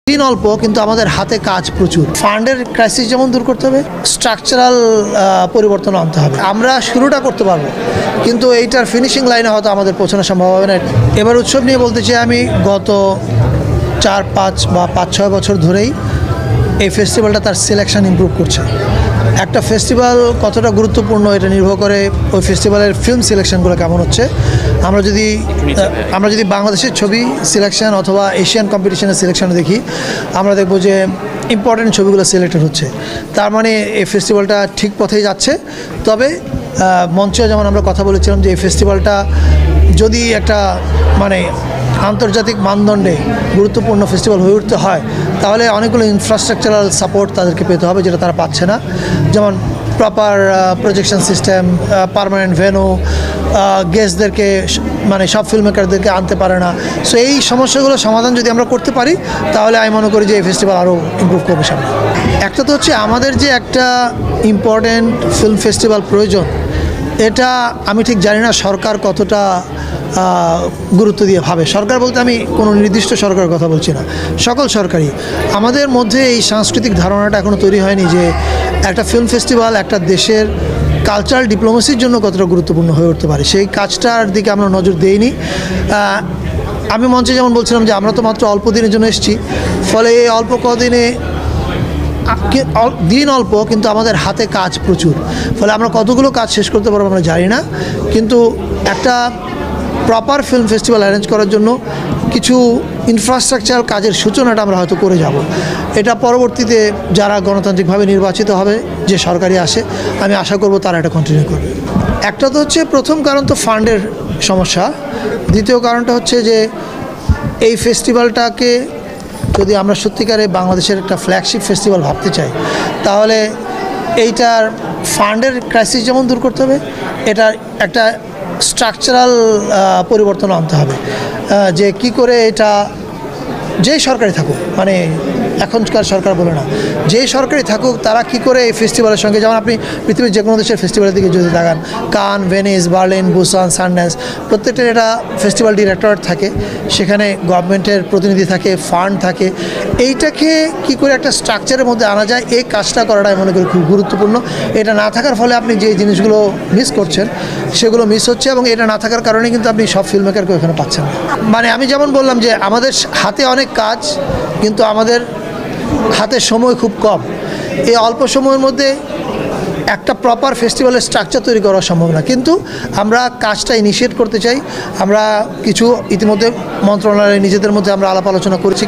দিন অল্প কিন্তু আমাদের হাতে কাজ প্রচুর। ফান্ডের ক্রাইসিস যেমন দূর করতে হবে, স্ট্রাকচারাল পরিবর্তন আনতে হবে। আমরা শুরুটা করতে পারবো, কিন্তু এইটার ফিনিশিং লাইনে হয়তো আমাদের পৌঁছানো সম্ভব হবে না। এবার উৎসব নিয়ে বলতে চাই, আমি গত 4-5 বা 5-6 বছর ধরেই এই ফেস্টিভ্যালটা তার সিলেকশন ইমপ্রুভ করছে। একটা ফেস্টিভ্যাল কতটা গুরুত্বপূর্ণ এটা নির্ভর করে ওই ফেস্টিভ্যালের ফিল্ম সিলেকশনগুলো কেমন হচ্ছে। আমরা যদি বাংলাদেশের ছবি সিলেকশন অথবা এশিয়ান কম্পিটিশনের সিলেকশন দেখি, আমরা দেখব যে ইম্পর্টেন্ট ছবিগুলো সিলেক্টেড হচ্ছে। তার মানে এই ফেস্টিভ্যালটা ঠিক পথেই যাচ্ছে। তবে মঞ্চে যেমন আমরা কথা বলেছিলাম যে এই ফেস্টিভ্যালটা যদি একটা আন্তর্জাতিক মানদণ্ডে গুরুত্বপূর্ণ ফেস্টিভ্যাল হয়ে উঠতে হয়, তাহলে অনেকগুলো ইনফ্রাস্ট্রাকচারাল সাপোর্ট তাদেরকে পেতে হবে, যেটা তারা পাচ্ছে না। যেমন proper projection system, permanent venue, গেস্টদেরকে সব ফিল্ম মেকারদেরকে আনতে পারে না। সো এই সমস্যাগুলো সমাধান যদি আমরা করতে পারি, তাহলে আমি মনে করি যে এই ফেস্টিভ্যাল আরও ইমপ্রুভ করবে সামনে। একটা তো হচ্ছে আমাদের যে একটা ইম্পর্ট্যান্ট ফিল্ম ফেস্টিভ্যাল প্রয়োজন, এটা আমি ঠিক জানি না সরকার কতটা গুরুত্ব দিয়ে ভাবে। সরকার বলতে আমি কোনো নির্দিষ্ট সরকারের কথা বলছি না, সকল সরকারই। আমাদের মধ্যে এই সাংস্কৃতিক ধারণাটা এখনও তৈরি হয়নি যে একটা ফিল্ম ফেস্টিভ্যাল একটা দেশের কালচারাল ডিপ্লোমেসির জন্য কতটা গুরুত্বপূর্ণ হয়ে উঠতে পারে, সেই কাজটার দিকে আমরা নজর দেইনি। আমি মঞ্চে যেমন বলছিলাম যে আমরা তো মাত্র অল্প দিনের জন্য এসেছি, ফলে এই অল্প কদিনে দিন অল্প কিন্তু আমাদের হাতে কাজ প্রচুর। ফলে আমরা কতগুলো কাজ শেষ করতে পারবো আমরা জানি না, কিন্তু একটা প্রপার ফিল্ম ফেস্টিভ্যাল অ্যারেঞ্জ করার জন্য কিছু ইনফ্রাস্ট্রাকচার কাজের সূচনাটা আমরা হয়তো করে যাব। এটা পরবর্তীতে যারা গণতান্ত্রিকভাবে নির্বাচিত হবে, যে সরকারি আসে, আমি আশা করব তারা এটা কন্টিনিউ করবে। একটা তো হচ্ছে প্রথম কারণ তো ফান্ডের সমস্যা। দ্বিতীয় কারণটা হচ্ছে যে এই ফেস্টিভ্যালটাকে যদি আমরা সত্যিকারে বাংলাদেশের একটা ফ্ল্যাগশিপ ফেস্টিভ্যাল ভাবতে চাই, তাহলে এইটার ফান্ডের ক্রাইসিস যেমন দূর করতে হবে, এটা একটা স্ট্রাকচারাল পরিবর্তন আনতে হবে। যে কি করে এটা যেই সরকারি থাকুক, এখনকার সরকার বলে না, যেই সরকারি থাকুক, তারা কি করে এই ফেস্টিভ্যালের সঙ্গে, যেমন আপনি পৃথিবীর যে কোনো দেশের ফেস্টিভ্যালের দিকে যদি তাকান, কান, ভেনিস, বার্লিন, বুসান, সানড্যান্স, প্রত্যেকটার এটা ফেস্টিভ্যাল ডিরেক্টরেট থাকে, সেখানে গভর্নমেন্টের প্রতিনিধি থাকে, ফান্ড থাকে। এইটাকে কি করে একটা স্ট্রাকচারের মধ্যে আনা যায়, এই কাজটা করাটা আমি মনে করি খুব গুরুত্বপূর্ণ। এটা না থাকার ফলে আপনি যে জিনিসগুলো মিস করছেন সেগুলো মিস হচ্ছে, এবং এটা না থাকার কারণে কিন্তু আপনি সব ফিল্ম মেকারকে ওখানে পাচ্ছেন না। আমি যেমন বললাম যে আমাদের হাতে অনেক কাজ, কিন্তু আমাদের হাতে সময় খুব কম। এই অল্প সময়ের মধ্যে একটা প্রপার ফেস্টিভ্যালের স্ট্রাকচার তৈরি করা সম্ভব না, কিন্তু আমরা কাজটা ইনিশিয়েট করতে চাই। আমরা কিছু ইতিমধ্যে মন্ত্রণালয়ে নিজেদের মধ্যে আমরা আলাপ আলোচনা করেছি।